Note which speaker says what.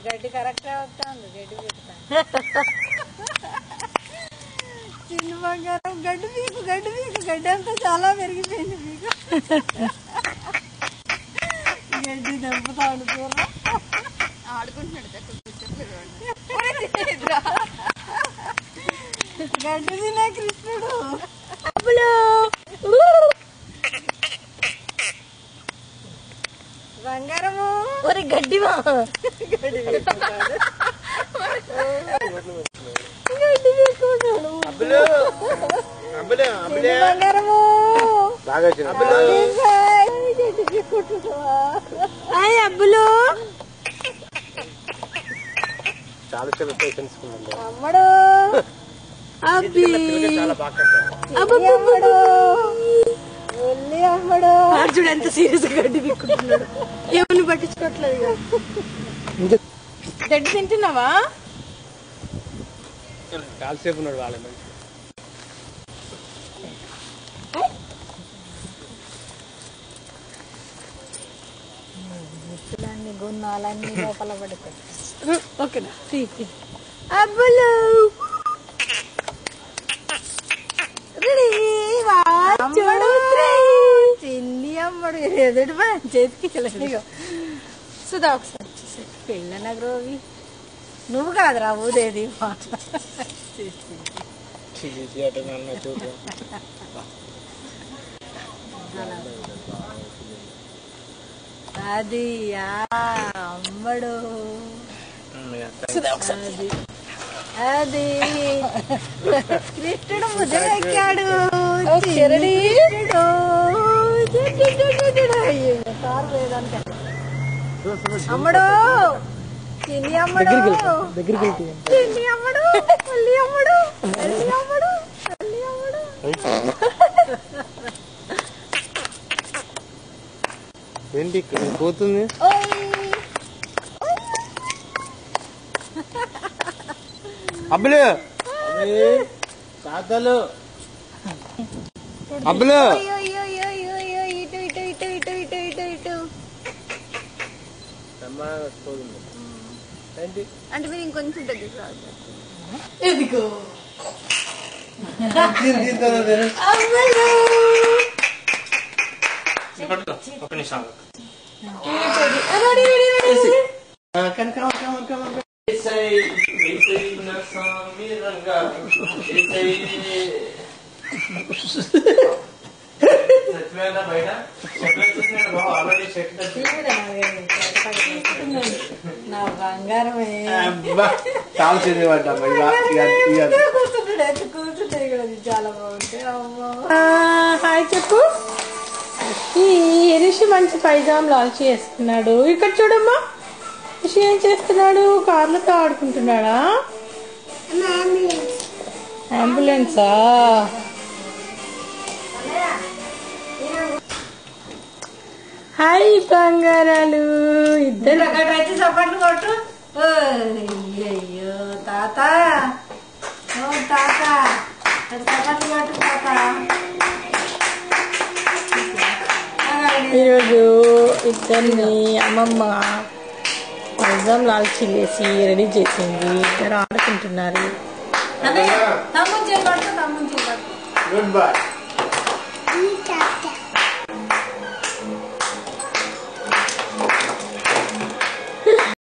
Speaker 1: గడ్డి కరెక్ట్ వస్తుంది గడ్డి పెడతా చిన్న బంగారం గడ్డి పీకు గడ్డి అంతా చాలా పెరిగిపోయింది మీకు గడ్డి దంపుతా అనుకోరా
Speaker 2: ఆడుకుంటున్నాడు
Speaker 1: గడ్డి తినే కృష్ణుడు బంగారము
Speaker 2: ఒరే గడ్డివా
Speaker 1: బంగారము అబ్బులు
Speaker 3: చాలా పేషెన్స్
Speaker 1: అమ్మడు అబ్బి అమ్మడు వెళ్ళి అమ్మడు
Speaker 2: చూడు ఎంత సీరియస్ గా గడ్డి పీక్కుంటున్నాడు ఏమని పట్టించుకోవట్లేదు గడ్డి తింటున్నావా
Speaker 3: చాలాసేపు ఉన్నాడు వాళ్ళ మనిషి
Speaker 1: ముచ్చులన్నీ గున్నాలన్నీ లోపల పడతాయి
Speaker 2: ఓకేనా
Speaker 1: అబ్బులు చిన్ని అమ్మడు ఎదుటి చేతికి
Speaker 2: సుధా ఒకసారి
Speaker 1: పెళ్ళన గ్రోవి నువ్వు కాదురా ఊదేది అది అమ్మడు అది కృష్ణుడు ముద్దుగా ఎక్కాడు అమ్మడు చిన్ని అమ్మడు చిన్ని అమ్మడు మళ్ళీ అమ్మడు మళ్ళీ అమ్మడు మళ్ళీ అమ్మడు
Speaker 3: ఏంటి పోతుంది అబ్బులు తాతలు అబ్బులు
Speaker 1: ఇటు ఇటు ఇటు ఇటు ఇటు ఇటు ఇటు
Speaker 2: అంటే మీరు ఇంకొంచెం దగ్గరికి రాదు
Speaker 1: ఎదిగో
Speaker 3: ఒక నిమిషం
Speaker 1: నా బంగారమే
Speaker 3: చాలా చదివాడు
Speaker 1: కూర్చుంటాయి కూడా చాలా బాగుంటాయి అమ్మా
Speaker 2: హాయ్ చెప్పు ఈ రిషి మంచి పైజామ్ లాంచ్ చేస్తున్నాడు ఇక్కడ చూడమ్మా రిషి ఏం చేస్తున్నాడు కార్లతో ఆడుకుంటున్నాడా అంబులెన్సా హాయ్ బంగారాలు ఇద్దరు
Speaker 1: అక్కడైతే చప్పట్లు కొట్టు అయ్యో తాత ఓ తాత చప్పట్లు కొట్టు తాత
Speaker 2: ఈరోజు ఇద్దరిని అమ్మమ్మ పైజామ్ లాల్చి వేసి రెడీ చేసింది ఇద్దరు ఆడుకుంటున్నారు
Speaker 1: తమ్ముని చేయబడుతు
Speaker 3: గుడ్ బాయ్